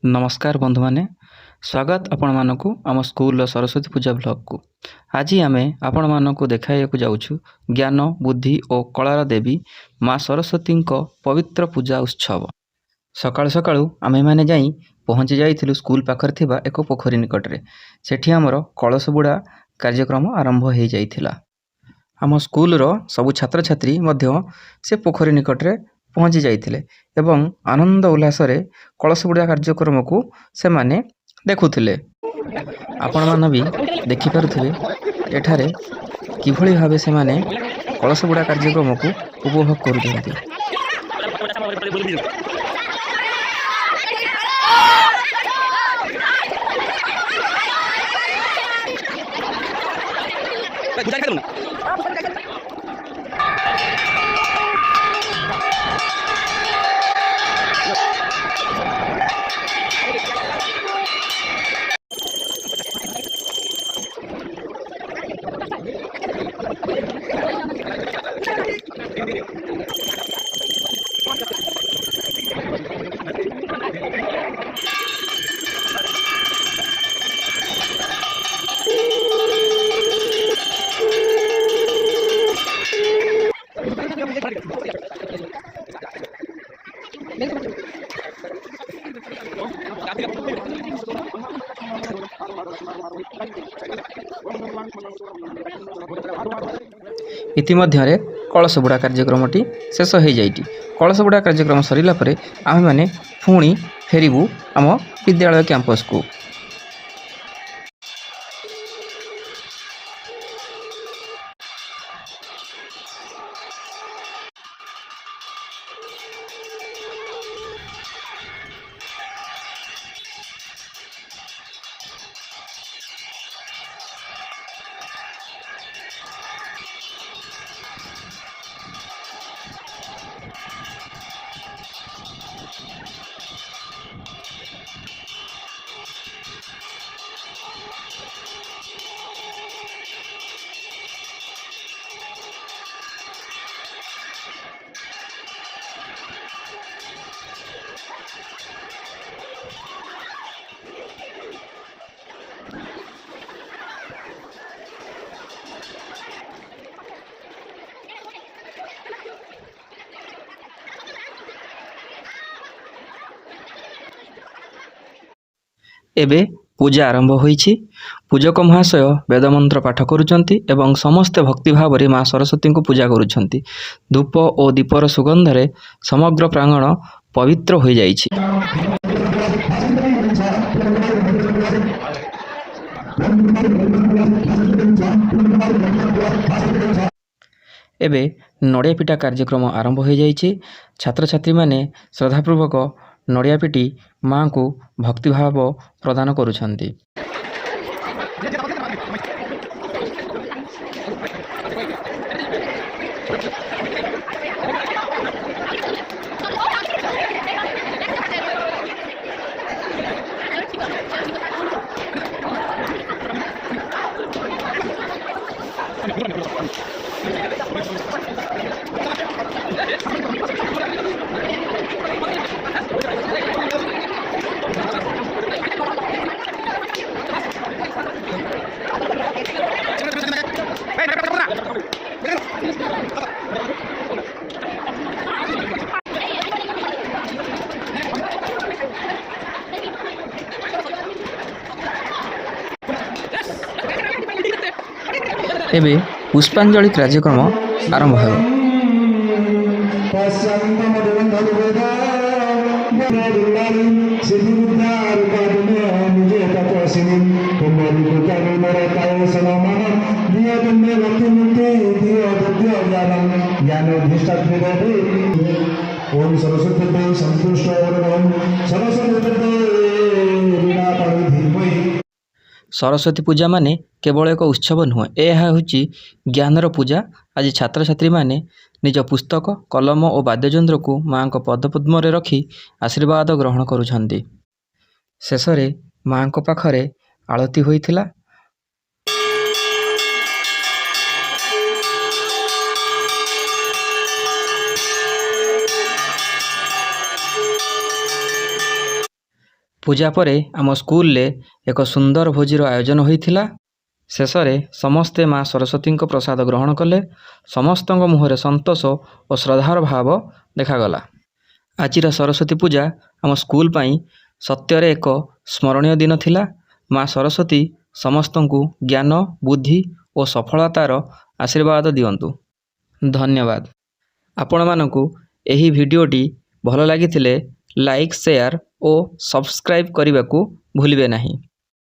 नमस्कार बंधु माने स्वागत आपण मानकु आम स्कूल सरस्वती पूजा ब्लॉग को। आज आम आपण मानकु देखाइବାକୁ जाउछु ज्ञान बुद्धि और कलार देवी माँ सरस्वती पवित्र पूजा उत्सव। सकाळु सकाळु आमे माने जाई पहुँची जाइथिलु स्कूल पाखर थिबा एक पोखरी निकटरे। सेठी हमर कलश बुड़ा कार्यक्रम आरंभ हो जाइथिला। आम स्कूल रो सबु छात्र छात्री मध्य से पोखरी निकटरे पहुँची जाइथिले एवं आनंद उल्लास रे कलश बुड़ा कार्यक्रम को से माने देखुथिले। आपण मान भी देखि पारुथिबे एठारे किभଳି भाबे से माने कलश बुड़ा कार्यक्रम को उपभोग करूछन्ति। इतिमध्यरे कलश बुड़ा कार्यक्रमटी शेष हो जाइटी। कलश बुड़ा कार्यक्रम सरिला परे आमे माने पुणी फेरिबू आम विद्यालय कैंपस को। एबे पूजा आरंभ होईछि। पूजक महाशय वेदमंत्र पाठ करुचंती एवं समस्त भक्ति भाव रे माँ सरस्वती को पूजा करुचंती। धूप और दीपर सुगंध रे समग्र प्रांगण पवित्र हो जाइछि। एबे नड़िया पिटा कार्यक्रम आरंभ हो जाइछि। छात्र छात्री माने श्रद्धापूर्वक नड़िया पिटी माँ को भक्तिभाव प्रदान करुछंती। एबे पुष्पांजलि कार्यक्रम आरंभ हो। सरस्वती पूजा माने केवल एक उत्सव नुह, यह होची ज्ञानर पूजा। आज छात्र छात्री माने निज पुस्तक कलम और वाद्ययंत्र को माँ को पदपद्म रे रखी आशीर्वाद ग्रहण करुछंती। शेष रे माँ को पाखरे आरती होइथिला। ପୂଜା ପରେ ଆମ ସ୍କୁଲରେ ଏକ ସୁନ୍ଦର ଭୋଜିର ଆୟୋଜନ ହୋଇଥିଲା। ଶେଷରେ ସମସ୍ତେ ମା ସରସ୍ୱତୀଙ୍କ ପ୍ରସାଦ ଗ୍ରହଣ କଲେ। ସମସ୍ତଙ୍କ ମୁହଁରେ ସନ୍ତୋଷ ଓ ଶ୍ରଦ୍ଧାର ଭାବ ଦେଖାଗଲା। ଆଜିର ସରସ୍ୱତୀ ପୂଜା ଆମ ସ୍କୁଲ ପାଇଁ ସତ୍ୟରେ ଏକ ସ୍ମରଣୀୟ ଦିନ ଥିଲା। ମା ସରସ୍ୱତୀ ସମସ୍ତଙ୍କୁ ଜ୍ଞାନ, ବୁଦ୍ଧି ଓ ସଫଳତାର ଆଶୀର୍ବାଦ ଦିଅନ୍ତୁ। ଧନ୍ୟବାଦ। ଆପଣମାନଙ୍କୁ ଏହି ଭିଡ଼ିଓଟି ଭଲ ଲାଗିଥିଲେ ଲାଇକ୍, ସେୟାର ଓ ସବସ୍କ୍ରାଇବ୍ କରିବାକୁ ଭୁଲିବେ ନାହିଁ।